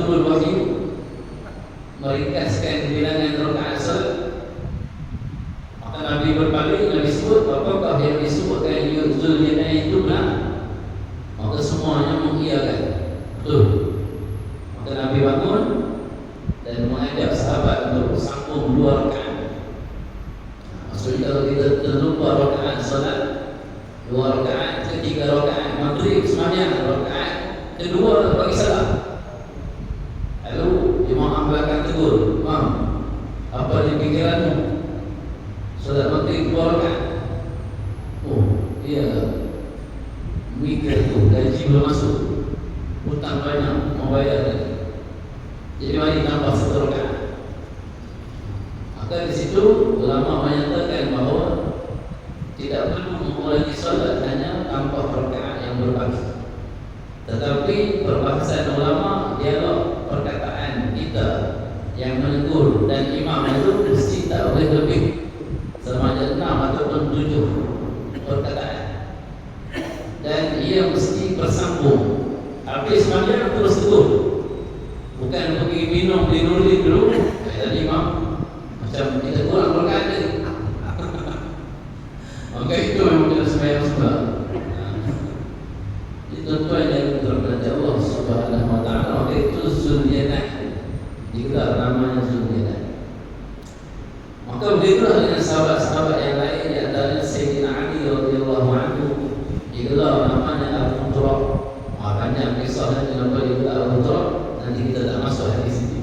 turun wahyu meringkaskan bilangan rakaat salat, maka Nabi berpaling, Nabi sebut apakah yang disebutkan Zulkarnain itu benar? Maka semuanya mengiyakan, betul. Maka Nabi bangun dan mengajak sahabat untuk sambung 2 rakaat. Maksudnya kalau kita terlupa rakaat salat, 2 rakaat, 3 rakaat maghrib semuanya, rakaat kedua bagi salam. Lalu jemaah belakang tegur, "Mam, apa di pikiranmu? Salat maghrib 2 rakaat?" Oh, iya. Mikir tu, gaji belum masuk, hutang banyak, mau bayar lagi. Jadi mari tambah 1 rakaat. Maka di situ ulama menyatakan bahawa tidak perlu mengulangi salat hanya tambah rakaat yang berbagi. Tetapi perbahasan ulama dialog perkataan kita yang menegur dan imam itu mesti tak boleh lebih sama ada 6 ataupun 7 perkataan, dan ia mesti bersambung. Habis semuanya terus tegur, bukan pergi minum di nurli dulu tadi imam macam kita kurang rakaat tadi. Maka itu memang kita sembahyang sebab tuan-tuan yang terhormat Allah Subhanahu wa taala, maka itu Zulkarnain, digelar namanya Zulkarnain. Maka begitulah dengan sahabat-sahabat yang lain, di antaranya Sayyidina Ali radhiyallahu anhu, digelar namanya Al-Mutraq. Banyak kisahnya kenapa digelar Al-Mutraq, nanti kita tak masuk hadis ini.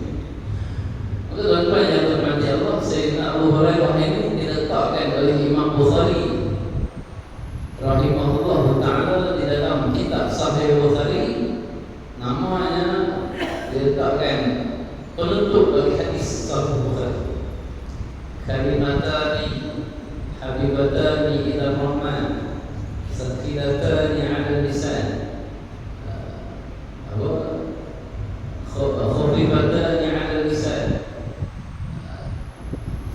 Maka tuan-tuan yang terhormat Allah, Sayyidina Abu Hurairah ini diletakkan oleh Imam Bukhari rahimahullah ta'ala di dalam kitab Sahih Bukhari, namanya diletakkan penutup bagi hadis Sahih Bukhari, kalimatani habibatani ila rahman sakilatani ala lisan khafifatani ala lisan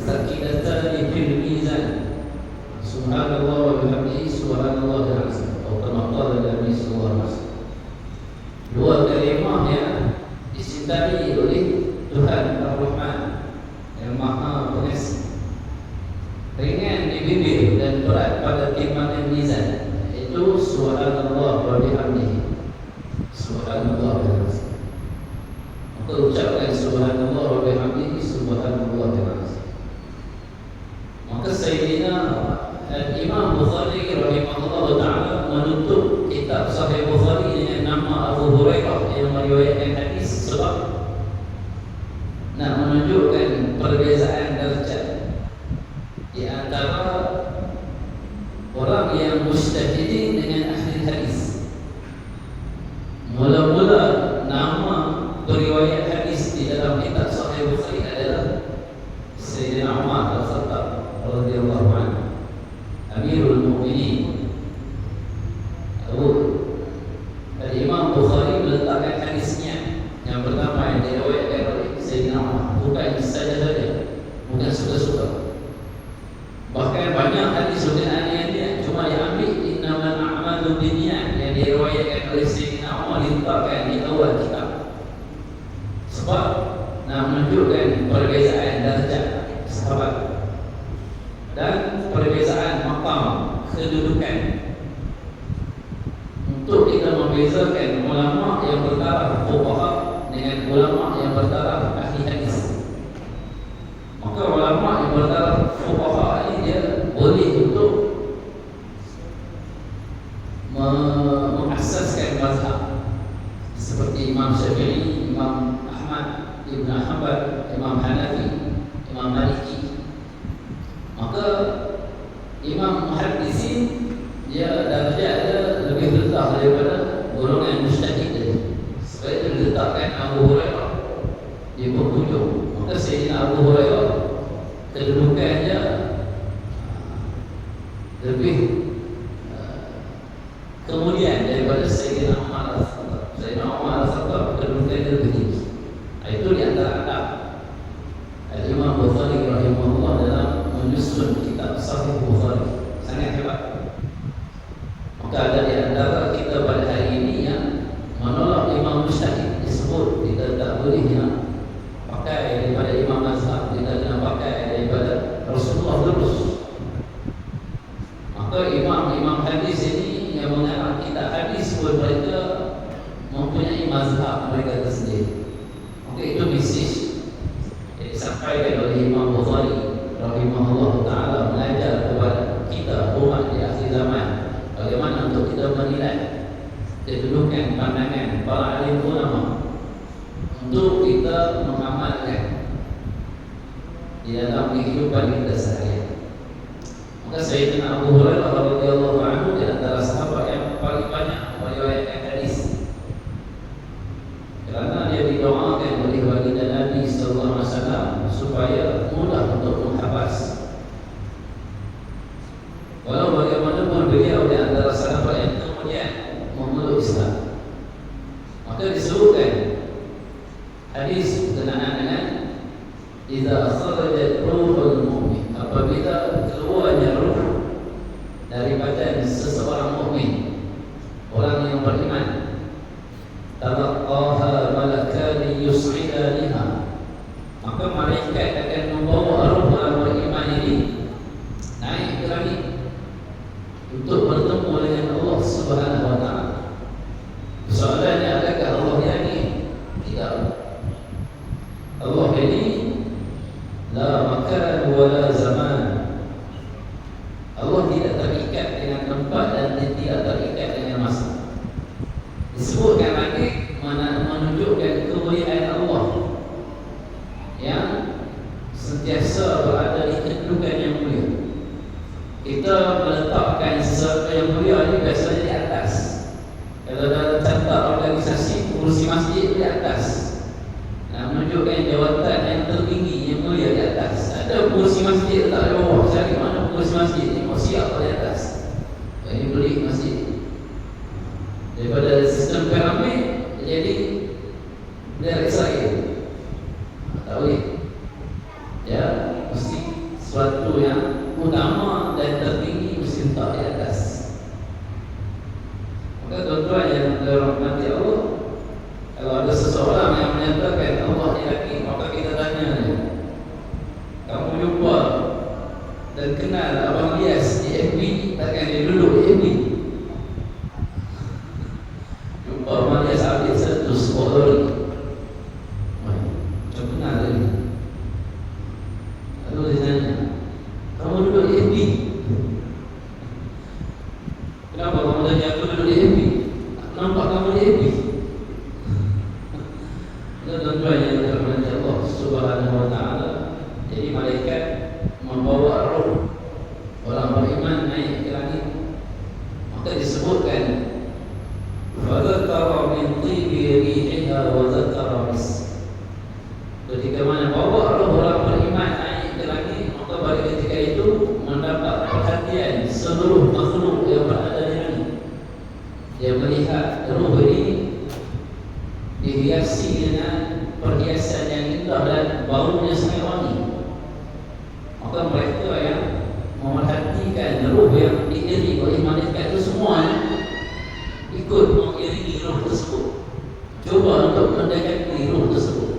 sakilatani fil mizan subhanallah wa bihamdihi subhanallahil azim, atau kama qala Nabi sallallahu alaihi wasallam. 2 kalimah yang dicintai oleh Tuhan Ar-Rahman yang Maha Pengasih, ringan di bibir dan berat pada timbangan mizan, itu subhanallah wa bihamdihi subhanallahil azim. Maka ucapkan subhanallah wa bihamdihi subhanallahil azim. Maka Sayyidina Imam Bukhari rahimahullah ta'ala menutup kitab Sahih Bukhari dengan nama Abu Hurairah yang meriwayatkan hadis, sebab nak menunjukkan perbezaan darjat di antara orang yang mujtahidin dengan ahli hadis. Mula-mula nama periwayat hadis di dalam kitab Sahih Bukhari adalah Sayyidina Umar Al-Khattab radhiyallahu anhu, Amirul Mukminin. Imam Bukhari meletakkan hadisnya yang pertama yang diriwayatkan oleh Sayyidina Umar, bukan saja-saja, bukan suka-suka. Bahkan banyak hadis Zulkarnain ini cuma diambil innamal a'malu binniyat yang diriwayatkan oleh Sayyidina Umar, diletakkan di awal kitab, sebab nak menunjukkan perbezaan darjat sahabat dan perbezaan maqam, kedudukan, untuk kita membezakan ulama yang bertaraf fuqaha dengan ulama yang bertaraf ahli hadis. Maka ulama yang bertaraf fuqaha ini dia boleh untuk mengasaskan mazhab seperti Imam Syafi'i, Imam Ahmad Ibn Hanbal, Imam Hanafi, Imam Maliki. Maka Imam Muhaddisin dia darjatnya lebih rendah daripada golongan mujtahid tadi. Sebab itu diletakkan Abu Hurairah di penghujung. Maka Sayyidina Abu Hurairah kedudukannya lebih kemudian daripada Sayyidina Umar Al-Khattab. Sayyidina Umar Al-Khattab kedudukannya lebih tinggi. Itu di antara adab Imam Bukhari rahimahullah dalam menyusun kitab Sahih Bukhari. Sangat hebat. Maka ada di antara kita pada hari ini yang menolak imam mujtahid, disebut kita tak bolehnya pakai daripada imam mazhab, kita kena pakai daripada Rasulullah terus. Maka imam-imam hadis ini yang mengarang kitab hadis pun mereka mempunyai mazhab mereka tersendiri. Maka itu bisnis yang disampaikan oleh Imam Bukhari rahimahullah ta'ala, mengajar kepada kita umat di akhir zaman bagaimana untuk kita menilai kedudukan pandangan para alim ulama untuk kita mengamalkan di dalam kehidupan kita seharian. Maka Sayyidina Abu Hurairah radhiyallahu anhu di antara sahabat yang paling banyak meriwayatkan hadis, kerana dia didoakan oleh baginda Nabi sallallahu alaihi wasallam supaya mudah untuk menghafaz. Walau bagaimanapun beliau di antara sahabat yang kemudian memeluk Islam, maka disebutkan hadis berkenaan dengan idza kharajat ruhul mu'min, apabila keluarnya ruh dari badan seseorang mukmin, orang yang beriman, talaqaha malakani yus'idaniha, maka malaikat akan membawa ruh orang beriman ini naik ke langit untuk bertemu dengan Allah Subhanahu wa ta'ala. Soalannya, adakah Allah yang ini? Tidak. Allah ini la makan wa la zaman. Allah tidak terikat dengan tempat dan tidak terikat dengan masa. Disebutkan lagi menunjukkan kemuliaan Allah yang sentiasa berada di kedudukan yang mulia. Kita meletakkan sesuatu yang mulia ini biasanya di atas. Kalau dalam carta organisasi, kursi masjid di atas, menunjukkan jawatan yang tertinggi yang mulia di atas. Ada kursi masjid tak ada bawah. Cari mana kursi masjid ni, mau siap di atas. Ini beli masjid daripada sistem piramid jadi dari Israel. Tak boleh. Ya, mesti sesuatu yang utama dan tertinggi mesti letak di atas. Maka tuan-tuan yang dirahmati Allah, kalau ada seseorang yang menyatakan Allah ni laki, maka kita tanya dia, kamu jumpa dan kenal Abang Lias di FB, takkan dia duduk di FB? Jumpa Abang Lias habis 100 hari, macam kenal dia. Lalu dia tanya, kamu duduk di FB? Kenapa kamu tanya aku duduk di FB? Nampak kamu di FB? Tuan-tuan yang dirahmati Allah Subhanahu wa ta'ala, jadi malaikat membawa roh orang beriman naik ke langit. Maka disebutkan fadzakara min tibi rihiha wa dzakara mis. Ketika mana bawa roh orang beriman naik ke langit, maka pada ketika itu mendapat perhatian seluruh makhluk yang berada di langit. Dia melihat roh ini dihiasi dengan perhiasan yang indah dan baunya sangat wangi. Maka mereka yang memerhatikan roh yang diiringi oleh malaikat itu semua ikut mengiringi roh tersebut, cuba untuk mendekati roh tersebut.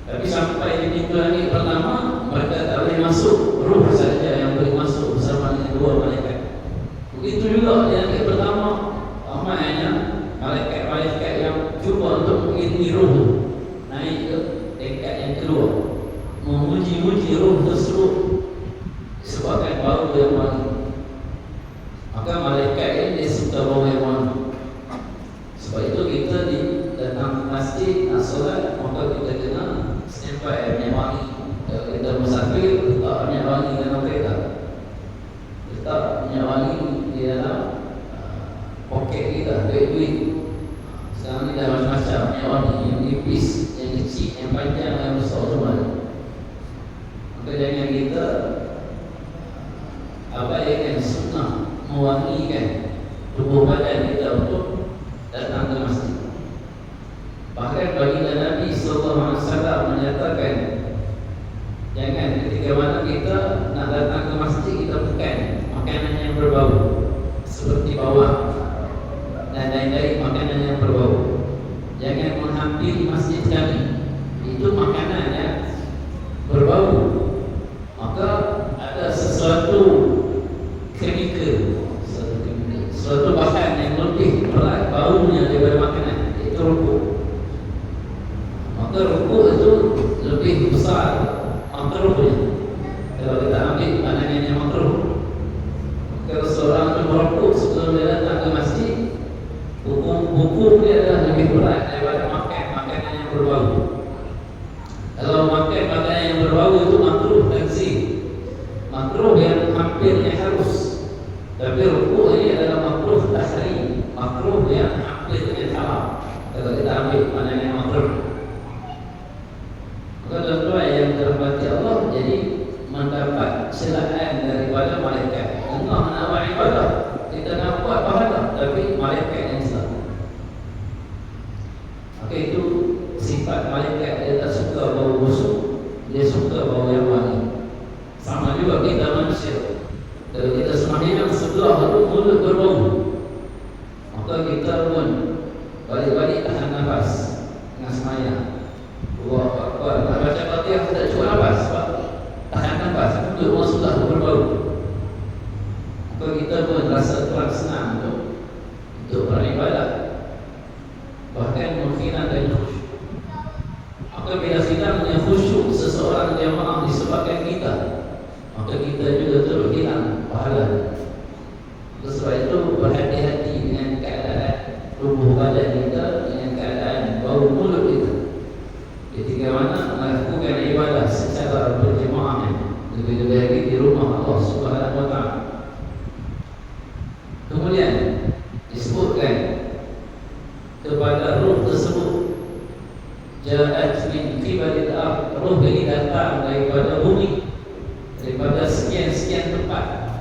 Tapi sampai di pintu langit pertama, mereka tak boleh masuk, roh saja yang boleh masuk bersama dengan dua malaikat. Begitu juga di langit pertama, ramainya malaikat-malaikat yang cuba untuk mengiringi roh naik ke tingkat yang kedua, memuji-muji roh tersebut disebabkan bau yang wangi. Maka malaikat ini dia suka bau yang wangi. Sebab itu kita datang ke masjid nak solat, maka kita kena standby minyak wangi. Kalau kita musafir, letak minyak wangi dalam kereta, letak minyak wangi di dalam poket kita, duit-duit. Sekarang ni dah macam-macam minyak wangi, yang nipis, yang kecil, yang panjang, yang besar semua. Maka jangan kita abaikan sunnah mewangikan tubuh badan kita untuk datang ke masjid. Bahkan baginda Nabi SAW menyatakan, jangan ketika mana kita nak datang ke masjid, kita bukan makanan yang berbau seperti bawang dan lain-lain makanan yang berbau. Jangan menghampiri masjid kami itu makanan yang berbau, maka ada sesuatu chemical, suatu bahan yang lebih berat baunya daripada makanan, iaitu rokok. Maka rokok itu lebih besar makruhnya. Kalau kita ambil pandangan yang makruh, kalau seorang itu merokok sebelum dia datang ke masjid, hukum dia adalah lebih berat daripada makan makanan yang berbau. Kalau makan makanan yang berbau itu makruh tanzih, makruh yang hampirnya harus. Tapi rukuk ini adalah makruh tahrim, makruh yang hampir dengan haram. Kalau kita ambil pandangan yang makruh, maka tuan-tuan yang dirahmati Allah, jadi mendapat celaan daripada malaikat. Allah nak buat ibadah, kita nak buat pahala, tapi malaikat yang salah. Maka itu sifat malaikat, dia tak suka bau busuk, dia suka bau yang wangi. Sama juga kita manusia, kalau kita sembahyang sebelah mulut berbau, maka kita pun balik-balik tahan nafas tengah sembahyang. Allahu Akbar, nak baca Fatihah tak cukup nafas, sebab tahan nafas, mulut orang sebelah berbau. Maka kita pun rasa kurang senang untuk beribadah, bahkan mungkinan dan khusyuk. Maka bila hilangnya khusyuk seseorang jamaah disebabkan kita, maka kita juga turut hilang pahala. Sebab itu berhati-hati dengan keadaan tubuh badan kita, dengan keadaan bau mulut kita, ketika mana melakukan ibadah secara berjemaah, lebih-lebih lagi di rumah Allah Subhanahu Wa Taala. Kemudian disebutkan kepada ruh tersebut, ja'at min qibalil ardh, ruh ini datang daripada bumi, daripada sekian-sekian tempat.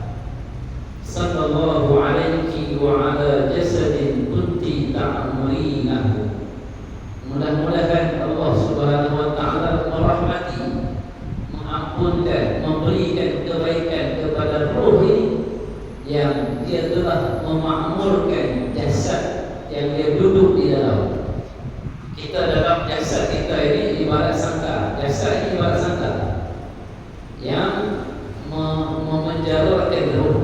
Sallallahu alaihi wa ala jasadin kunti ta'murinahu. Mudah-mudahan Allah Subhanahu Wa Taala merahmati, mengampunkan, memberikan kebaikan kepada ruh ini yang dia telah memakmurkan jasad yang dia duduk di dalam. Kita dalam jasad kita ini ibarat sangkar. Jasad ini ibarat sangkar yang memenjarakan ruh.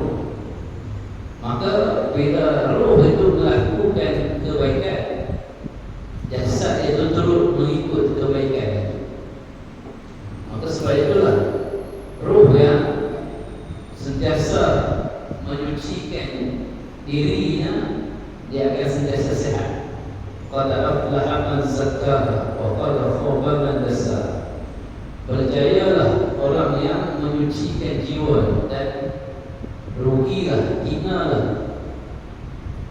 Maka bila ruh itu melakukan kebaikan, jasad itu turut mengikut kebaikan. Maka sebab itulah ruh yang sentiasa menyucikan dirinya, dia akan sentiasa sehat. Qad aflaha man zakkaha wa qad khaba man dassaha. Berjayalah orang yang menyucikan jiwa, dan rugilah, hinalah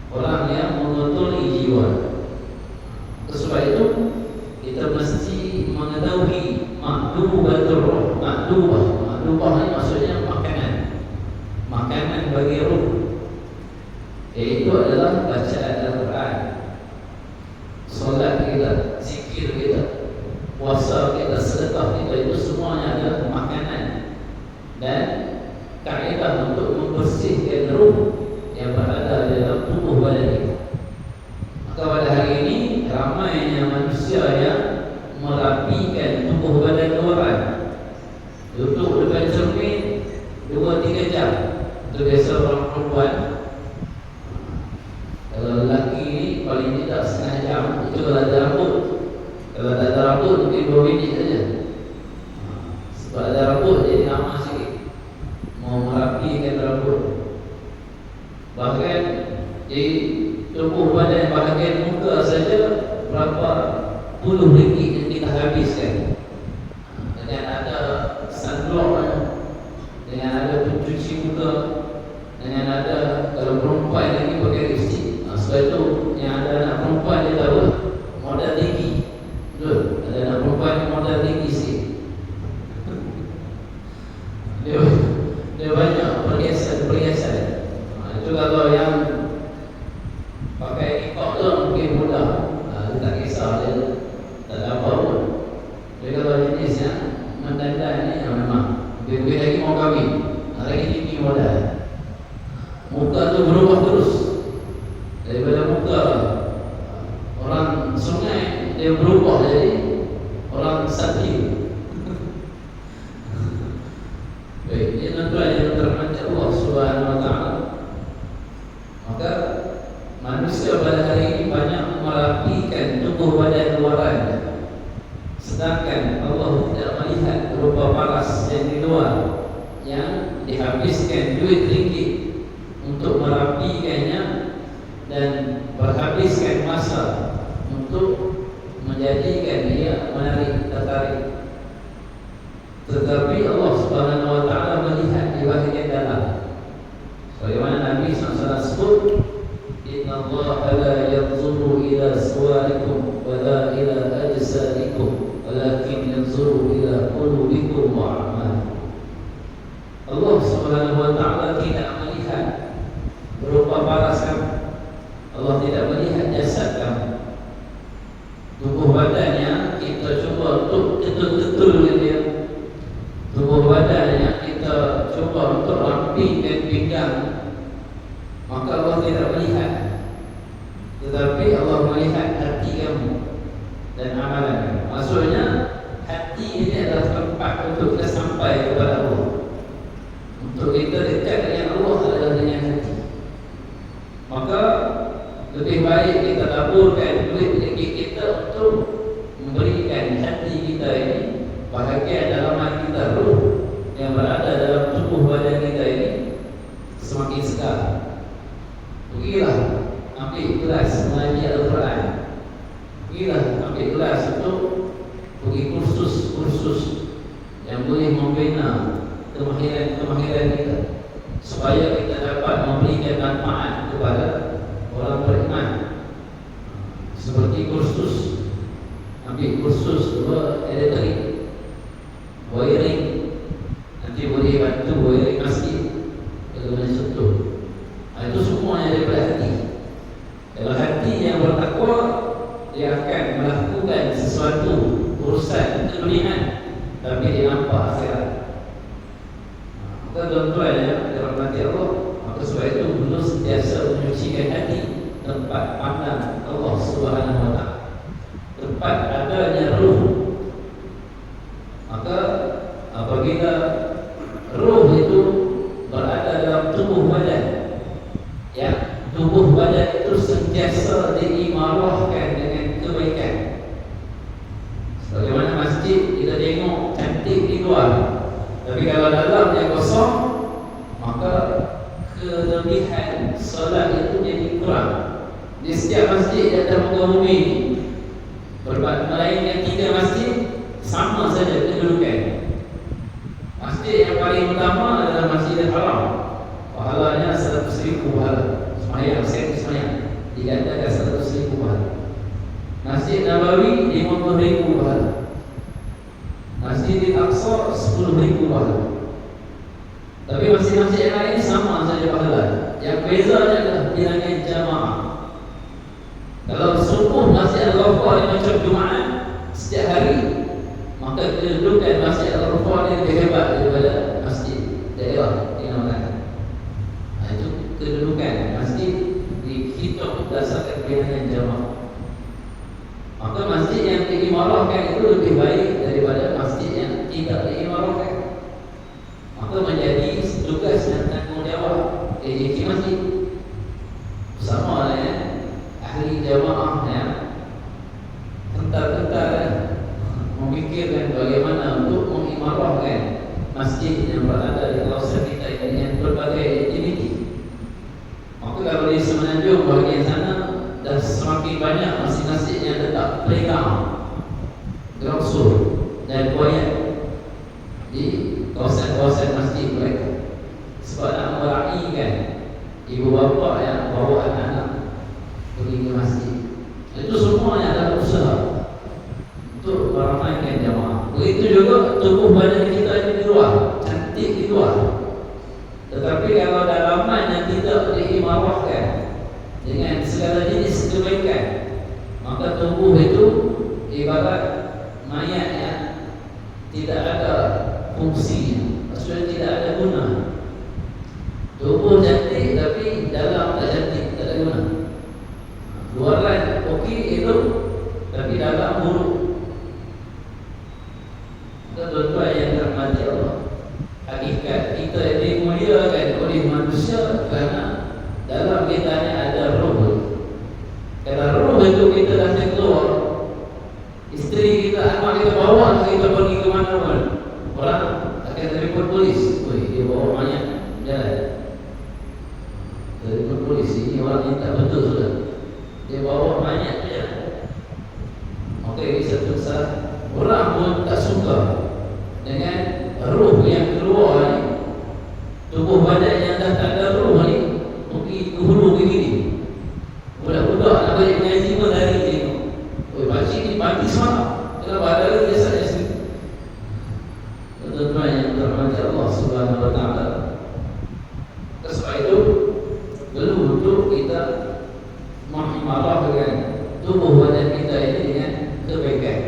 orang yang mengotori jiwa. Sebab itu kita mesti mengetahui makdubatul ruh. Makdubah ini maksudnya makanan, makanan bagi ruh, iaitu adalah bacaan Al-Quran, solat kita, zikir kita, puasa kita, sedekah kita, itu semuanya adalah makanan dan kaedah untuk membersihkan ruh yang berada di dalam tubuh badan kita. Maka pada hari ini ramainya manusia yang merapikan tubuh badan orang, duduk depan cermin 2-3 jam. Itu biasa orang perempuan. Kalau lelaki ni paling tidak setengah jam. Itu kalau ada rambut. Kalau tak ada rambut mungkin 2 minit saja. Sebab ada rambut jadi lama sikit, mau merapikan rambut. Bahkan di tubuh badan, bahagian muka saja berapa puluh ringgit yang kita habiskan. Dengan ada sunblock, dengan ada pencuci muka, dengan ada, kalau perempuan lagi pakai lipstick. Sebab itu yang ada anak perempuan dia tahu modal tinggi. Betul? Ada anak perempuan yang modal tinggi sikit. Dia banyak perhiasan. Itu kalau yang pakai nikah tu mungkin mudah, dia tak kisah, dia tak ada apa pun. Dia kalau jenis yang mendandan ni yang memang lebih lagi mau kahwin, lagi tinggi modal. Muka tu berubah terus. Daripada muka orang sungai dia berubah jadi orang sakti. Baik, ini tuan yang terhormat Allah Subhanahu Wa Taala. Maka manusia pada hari ini banyak merapikan tubuh badan luarannya, sedangkan Allah tidak melihat berupa paras yang di luar yang dihabiskan duit ringgit untuk merapikannya dan berhabiskan masa untuk menjadikan dia menarik tertarik. Tetapi Allah Subhanahu Wa Taala melihat di bahagian dalam. Sebagaimana Nabi SAW sebut, Inna Allah la yanzuru ila suwarikum wa la ila ajsadikum walakin yanzuru ila qulubikum wa a'malikum. Allah Subhanahu Wa Taala tidak melihat berupa paras kamu. Allah tidak melihat jasad kamu. Tubuh badannya kita cuba untuk ketul-ketul dia. Tubuh badannya kita cuba untuk rapikan pinggang, maka Allah tidak melihat. Tetapi Allah melihat hati kamu dan amalan kamu. Maksudnya hati ini adalah tempat untuk kita sampai kepada Allah. Untuk kita dekat dengan Allah adalah dengan hati. Maka lebih baik kita taburkan duit ringgit kita untuk memberikan hati kita ini, bahagian dalaman kita, ruh yang berada dalam tubuh badan kita ini, semakin sekar. Pergilah ambil kelas mengaji Al-Quran. Pergilah ambil kelas untuk pergi kursus-kursus yang boleh membina kemahiran kita, supaya kita dapat memberikan manfaat kepada orang beriman. Seperti kursus, ambil kursus elektrik, wiring, nanti boleh bantu wiring masjid, bagaimana contoh. Itu semuanya daripada hati. Kalau hati yang bertakwa, dia akan melakukan sesuatu urusan dunia, tapi dia nampak akhirat. Maka tuan-tuan yang dirahmati Allah, maka sebab itu beliau sentiasa menyucikan hati, tempat pandang Allah Subhanahu Wa Taala, tempat adanya ruh. Maka apabila ruh itu berada dalam tubuh badan, ya, tubuh badan itu sentiasa diimarahkan dengan kebaikan. Sebagaimana masjid kita tengok cantik di luar, tapi kalau dalamnya kosong, maka kelebihan solat itu jadi kurang. Di setiap masjid di atas muka bumi ini, melainkan 3 masjid sama saja kedudukan. Masjid yang paling utama adalah Masjidil Haram, pahalanya 100,000 pahala. Semayang dikatakan 100,000 pahala. Masjid Nabawi 50,000 pahala. Masjidil Aqsa 10,000 pahala. Tapi masjid-masjid yang lain sama saja pahala. Yang bezanya adalah bilangan jamaah. Kalau subuh Masjid Al-Ghafar 5 Jumaat setiap hari, maka kedudukan Masjid Al-Ghafar ini lebih hebat daripada masjid daerah di mana. Itu kedudukan masjid dihitung berdasarkan bilangan jamaah. Maka masjid yang diimarahkan itu lebih baik daripada masjid yang tidak diimarahkan. Maka menjadi tugas dan tanggungjawab masjid sama dengan ahli jamaah yang kental-kental memikirkan bagaimana untuk mengimarahkan masjid yang berada di kawasan kita ini dengan berbagai aktiviti. Maka kalau di Semenanjung bahagian sana dah semakin banyak masjid-masjid yang letak playground, ground sur dan buaya di kawasan-kawasan masjid mereka, sebab nak meraihkan ibu bapa yang bawa anak-anak pergi ke masjid. Itu semuanya adalah usaha untuk meramaikan jamaah. Begitu juga tubuh badan kita di luar, cantik di luar, tetapi kalau dalaman yang tidak diimarahkan dengan segala jenis kebaikan, maka tubuh itu ibarat mayat yang tidak ada fungsinya, maksudnya tidak ada guna. Tubuh cantik tapi dalam tak cantik, tak ada guna. Luaran okey, hidup, tapi dalam orang buruk. Tuan-tuan yang dirahmati Allah, hakikat kita dimuliakan oleh manusia kerana dalam kita ni ada roh. Kalau roh itu kita dah keluar, isteri kita, anak kita bawa, kita pergi ke mana pun, orang akan telefon polis. Woi, dia bawa mayat jalan. Telefon polis, ini orang ni tak betul sudah. Dia bawa mayat jalan. Maka ini satu salah. Orang pun tak suka dengan roh yang keluar ni. Tubuh badan yang dah tak ada roh ni pergi ke hulu ke kiri. Budak-budak nak balik mengaji pun lari tengok. Oi, pakcik ni mati semalam. Kenapa ada lagi jasad sini? Tuan-tuan yang dirahmati Allah Subhanahu wa taala. Sebab itu perlu untuk kita mengimarahkan tubuh badan kita ini dengan kebaikan.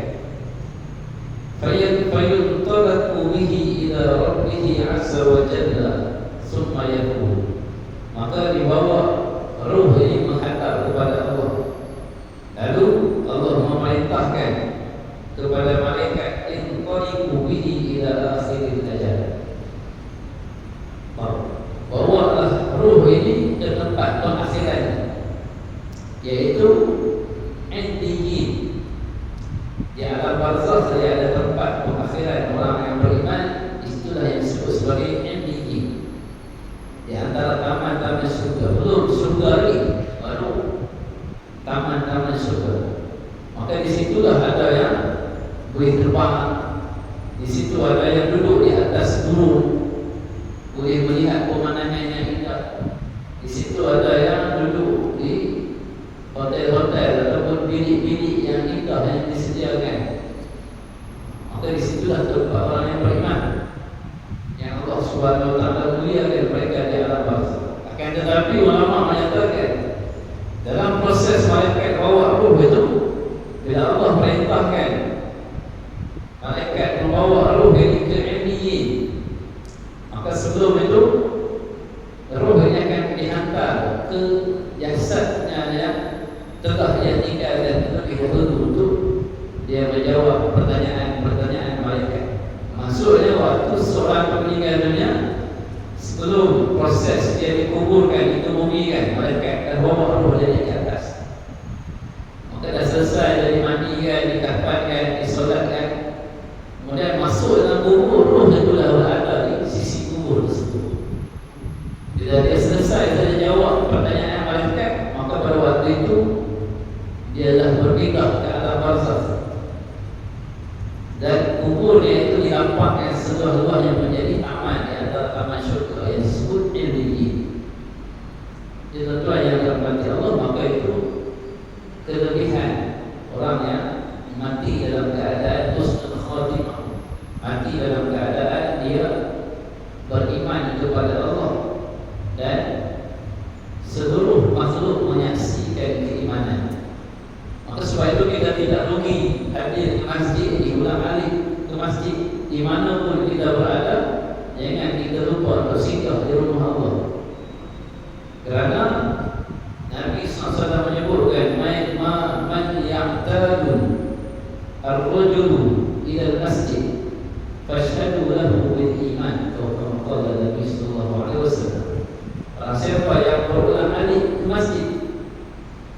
Fayuntalaku bihi ila rabbih azza wa jalla summa yakun. Maka dibawa ruh ini menghadap kepada Allah. Lalu Allah memerintahkan kepada malaikat inqaliqu bihi ila akhiril ajal. Bawalah ruh ini ke tempat pengakhiran, yaitu Indiyin. Di alam barzakh dia ada tempat pengakhiran orang yang beriman. Itulah yang disebut sebagai Indiyin. Di antara taman-taman surga. Belum surga lagi, baru taman-taman surga. Maka di situlah ada yang boleh terbang. Di situ ada yang duduk di atas gunung, boleh melihat pemandangan yang indah. Di situ ada yang duduk di hotel-hotel ataupun bilik-bilik yang indah yang disediakan. Maka di situlah tempat orang yang beriman, yang Allah Subhanahu wa taala muliakan mereka di alam barzakh. Akan tetapi ulama menyatakan dalam proses malaikat bawa ruh itu, bila Allah perintahkan malaikat membawa ruh ini ke Indiyin, maka sebelum itu ruh ini akan dihantar ke jasadnya yang telah ia tinggal dan terlebih dahulu untuk dia menjawab pertanyaan-pertanyaan malaikat. Maksudnya waktu seorang meninggal dunia, sebelum proses dia dikuburkan, dikebumikan, malaikat akan bawa ruh dia ke atas. Maka dah selesai, dia dimandikan, dikafankan, disolatkan, kemudian masuk dalam kubur. Ruh itu dah berada di sisi kubur tersebut. Bila dia selesai, dia jawab pertanyaan malaikat, maka pada waktu itu dia dah berpindah ke alam barzakh. Dan kuburnya itu dinampakkan seluas-luasnya menjadi taman di antara taman syurga yang disebut Indiyin. Jadi tuan-tuan yang dirahmati Allah, maka itu kelebihan orang yang mati dalam keadaan husnul khatimah, mati dalam keadaan dia beriman kepada Allah dan seluruh makhluk menyaksikan keimanan. Maka sebab itu kita tidak rugi hadir ke masjid, diulang alik ke masjid di mana pun kita berada. Jangan kita lupa untuk singgah di rumah Allah. Kerana Nabi SAW menyebutkan man ya'tadu ar-rajulu ila al-masjid fashhadu lahu bil iman. Kama qala Nabi SAW. Siapa yang berulang alik ke masjid,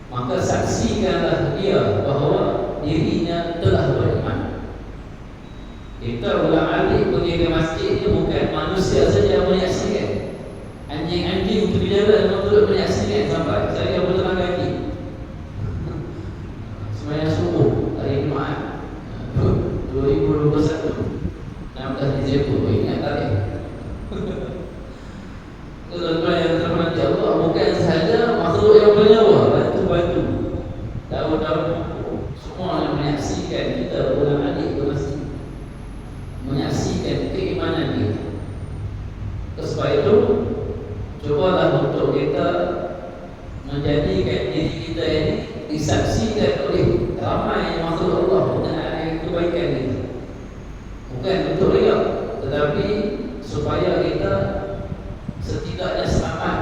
maka saksikanlah dia bahawa dirinya telah beriman. Kita ulang alik pergi ke masjid ini bukan manusia saja yang menyaksikan. Anjing-anjing itu berjalan untuk menyaksikan sampai saya berterang kaki. Sembahyang subuh hari Jumaat 2021 16 Disember. Ingat tadi. Tuan-tuan yang dirahmati Allah, bukan sahaja makhluk yang bernyawa, batu-batu, daun-daun, semua yang menyaksikan kita ulang alik ke masjid, menyaksikan keimanan kita. Sebab itu cubalah untuk kita menjadikan diri kita ini disaksikan oleh ramai makhluk Allah dengan kebaikan kita. Bukan untuk riak, tetapi supaya kita setidaknya selamat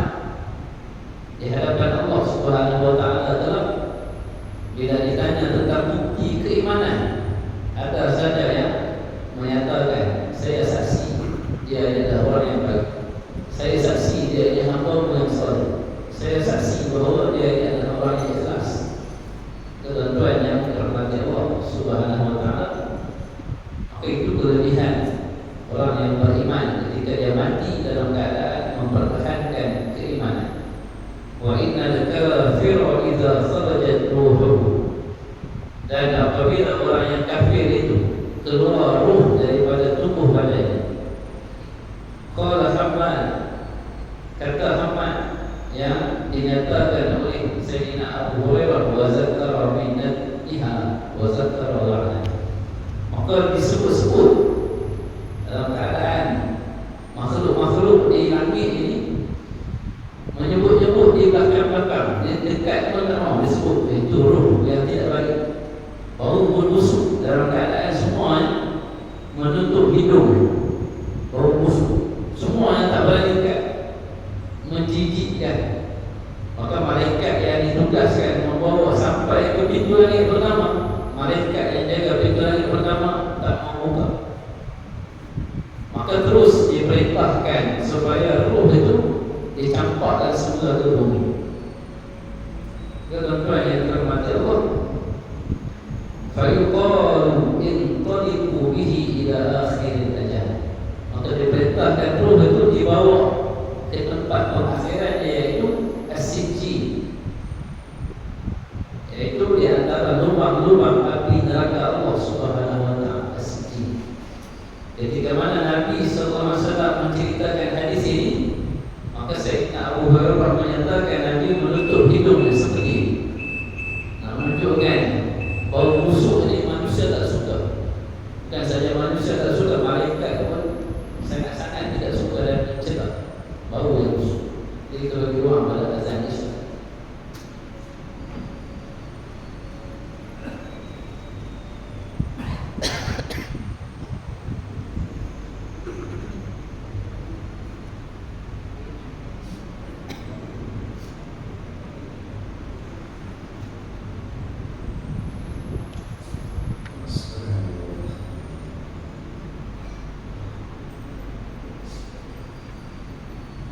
di hadapan Allah Subhanahu wa taala dalam bila ditanya tentang bukti keimanan yang baik. Saya saksi dia ini hamba yang saleh. Saya saksi bahawa dia ini adalah orang yang ikhlas. Tuan-tuan yang dirahmati Allah Subhanahu wa taala, maka itu kelebihan orang yang beriman ketika dia mati dalam keadaan mempertahankan keimanan. Wa innal kafira idza kharajat ruhuhu, dan apabila orang yang kafir itu keluar ruh daripada tubuh badannya, qala Hammad, kata Hammad yang dinyatakan oleh Sayyidina Abu Hurairah, wa zakara minnatiha wa zakara la'na, maka disebut-sebut dalam keadaan makhluk-makhluk di langit ini menyebut-nyebut di belakang-belakang, di dekat mana disebut itu ruh yang tidak baik, bau busuk dalam keadaan semuanya menutup hidung, bau busuk semuanya tak boleh dekat, menjijikkan. Maka malaikat yang ditugaskan membawa sampai ke pintu langit pertama, malaikat yang jaga pintu langit pertama tak mau buka. Maka terus diperintahkan supaya ruh itu dicampakkan semula ke bumi. Tuan-tuan yang dirahmati Allah, fayuqalu intaliqu bihi ila akhiril ajal, maka diperintahkan ruh itu dibawa ke tempat pengakhiran, yaitu as-sijjin, yaitu di antara lubang-lubang api neraka Allah Subhanahu wa taala, as-sijjin. Ketika mana Nabi sallallahu alaihi wasallam menceritakan hadis ini, maka Sayyidina Abu Hurairah menyatakan Nabi menutup hidungnya seperti ini, menunjukkan bau busuk ini manusia tak suka. Bukan saja manusia tak suka, malaikat pun sangat-sangat tidak suka dan mencegah bau yang busuk. Jadi kalau di ruang pada azan Isya,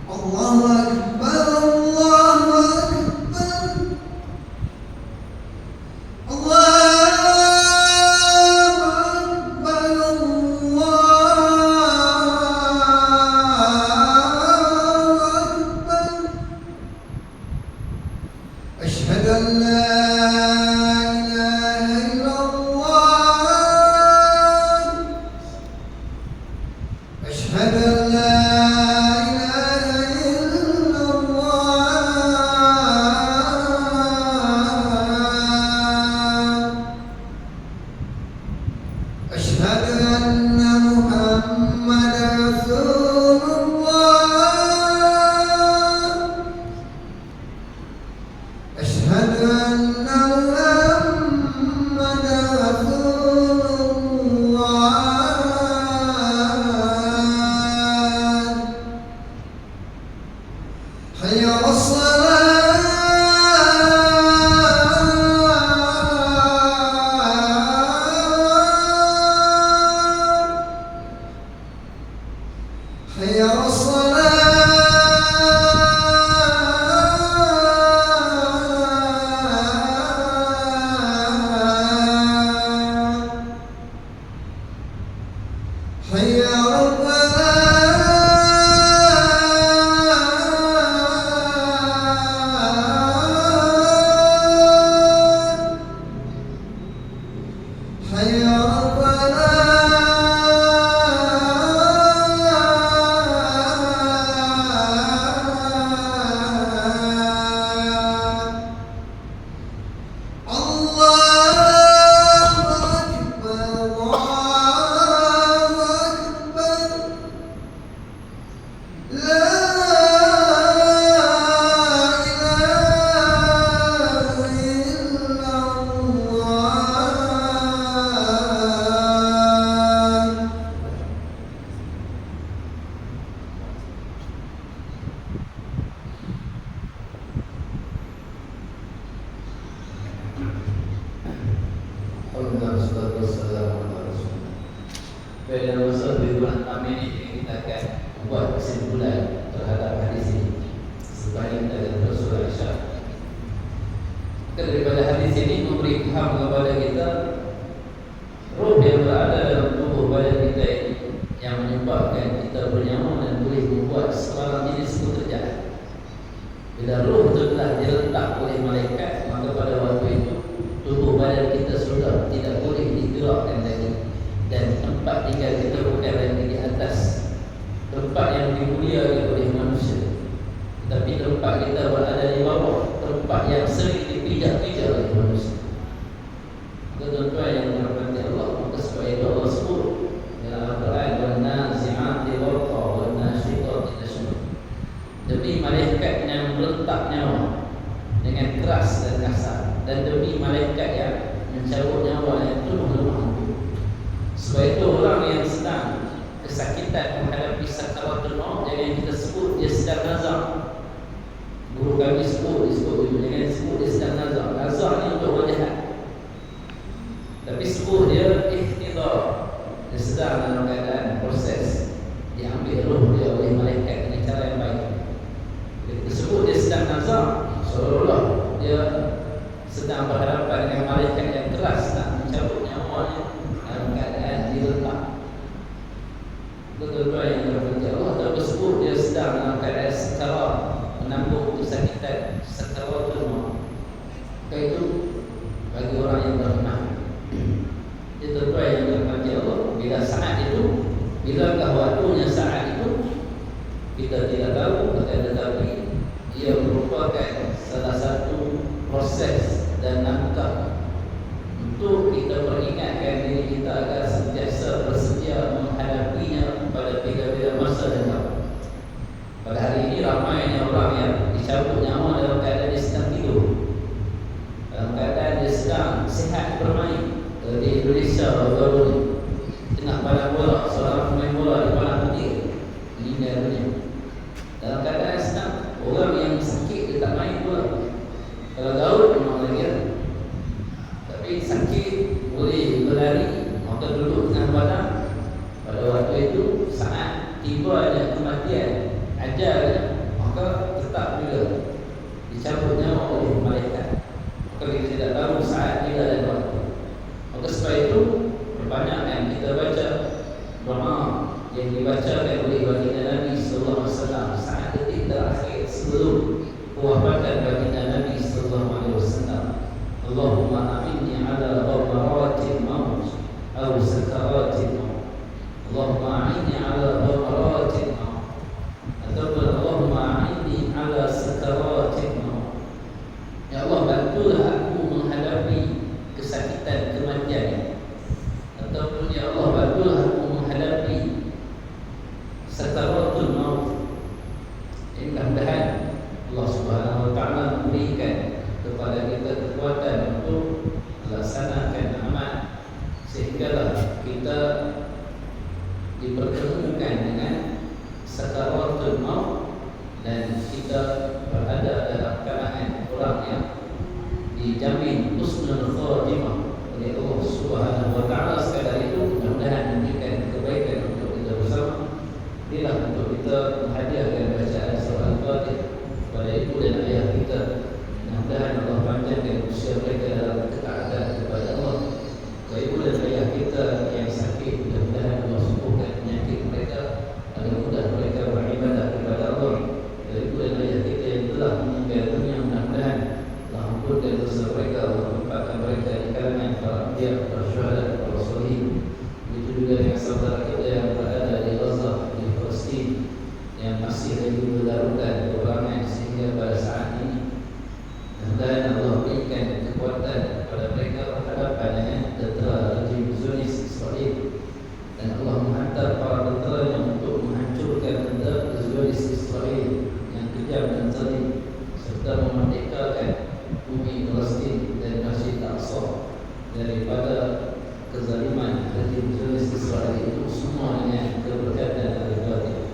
Allahu Akbar, Allahu Akbar, Allahu Akbar, Allahu Akbar. Asyhadu an la ilaha illallah, asyhadu an la Pada masa di bulan Amin ini kita akan buat kesimpulan terhadap hadis ini sebaik dari Rasulullah SAW. Daripada hadis ini memberi paham kepada kita roh yang berada dalam tubuh badan kita ini yang menyebabkan kita bernyawa dan boleh membuat sebarang jenis pekerjaan. Bila roh itu telah diletak oleh malaikat, maka pada waktu itu tubuh badan kita sudah tidak boleh digerakkan lagi, dan tempat tinggal kita bukan lagi di atas tempat yang dimuliakan oleh manusia, tapi tempat kita berada di bawah tempat yang sering dipijak-pijak oleh manusia. Tuan-tuan yang dirahmati Allah, maka sebab itu Allah sebut dalam Al-Quran, "Wan-nazi'ati gharqa wan-nashitati nashta." Demi malaikat yang meletak nyawa dengan keras dan kasar, dan demi malaikat yang mencabut nyawa yang penuh lemah. Sebab itu orang yang sedang kesakitan menghadapi sakaratul maut, jangan kita sebut dia sedang nazar. Guru kami sebut jangan sebut dia sedang nazar. Nazar ni untuk orang jahat, tapi sebut dia ihtidar, dia sedang dalam keadaan proses diambil roh dia oleh malaikat dengan cara yang baik. Kita sebut dia sedang nazar, seolah-olah dia sedang berhadapan dengan malaikat yang keras nak mencabut nyawanya dalam keadaan diletak. Tuan-tuan yang dirahmati Allah, tapi sebut dia sedang dalam keadaan sekarat, menanggung kesakitan sakaratul maut. Itu bagi orang yang beriman. Itu tuan yang dirahmati Allah, bila saat itu, bilakah waktunya saat itu, kita tidak tahu, tetapi ia merupakan salah satu proses dan langkah untuk kita peringatkan diri kita agar sentiasa bersedia menghadapinya pada bila-bila masa dan waktu. Pada hari ini ramainya orang yang dicabut nyawa dalam keadaan dia sedang tidur, dalam keadaan dia sedang sihat bermain. Di Indonesia baru-baru ini tengah palang bola, seorang pemain bola di palang putih meninggal dunia dalam keadaan sedang. Orang yang sakit dia tak main bola, kalau gaul memang lagi ada, tapi sakit boleh berlari, maka duduk tengah padang. Pada waktu itu saat tibanya kematian ajalnya, maka tetap juga dicabut nyawa oleh malaikat. Maka kita tidak tahu saat bila dan waktu. Maka sebab itu perbanyakan kita baca doa yang dibacakan oleh baginda Nabi sallallahu alaihi wasallam saat detik terakhir sebelum kewafatan baginda Nabi sallallahu alaihi wasallam. Allahumma a'inni ala ghamaratil maut aw sakaratil maut. Allahumma a'inni ala ghamaratil maut, ataupun Allahumma a'inni ala sakaratil maut. Ya Allah, bantulah aku menghadapi kesakitan kematian, ataupun ya Allah, bantulah aku menghadapi sakaratul maut. Mudah-mudahan Allah Subhanahu wa taala memberikan kepada kita kekuatan untuk melaksanakan amal, sehinggalah kita dipertemukan dengan sakaratul maut dan kita berada dalam keadaan orang yang dijamin husnul khatimah oleh Allah Subhanahu wa taala. Sekadar itu mudah-mudahan memberikan kebaikan untuk kita bersama. Inilah untuk kita menghadiahkan bacaan surah Al-Fatihah kepada ibu dan ayah kita. Mudah-mudahan Allah panjangkan usia mereka dalam ketaatan kepada Allah. Kepada ibu dan ayah kita yang sakit, mudah-mudahan Allah sembuhkan penyakit mereka agar mudah mereka beribadah kepada Allah. Kepada ibu dan ayah kita yang telah meninggal dunia, mudah-mudahan Allah ampunkan dosa mereka, Allah tempatkan mereka di kalangan para anbiya, para syuhada, para sholihin. Begitu juga dengan saudara kita yang berada di Gaza, di Palestin, yang masih lagi berlarutan peperangan sehingga pada saat ini. Dan Allah berikan kekuatan kepada mereka berhadapan dengan tentera rejim Zionis Israel, dan Allah menghantar para tenteranya untuk menghancurkan tentera Zionis Israel yang kejam dan zalim, serta memerdekakan bumi Palestin dan Masjid Al-Aqsa daripada kezaliman rejim Zionis Israel itu, semua dengan keberkatan Al-Fatihah.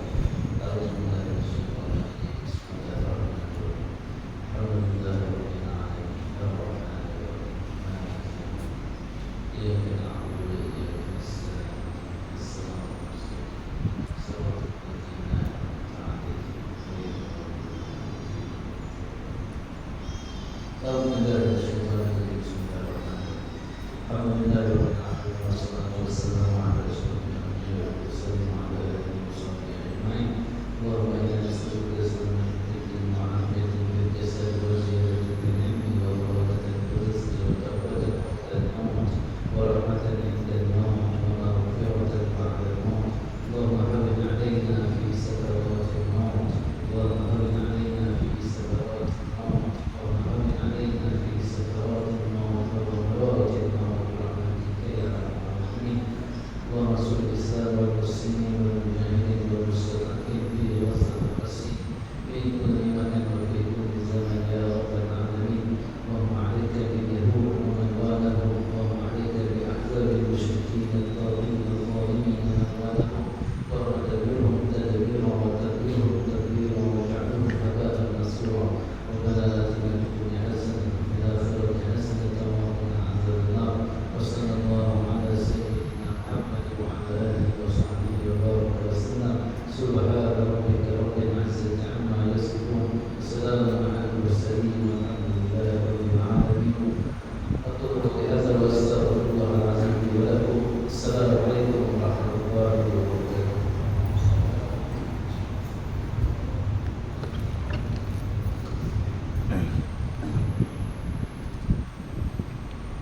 Subhana rabbika rabbil izzati amma yasifun. Wassalamu ala al-mursalin.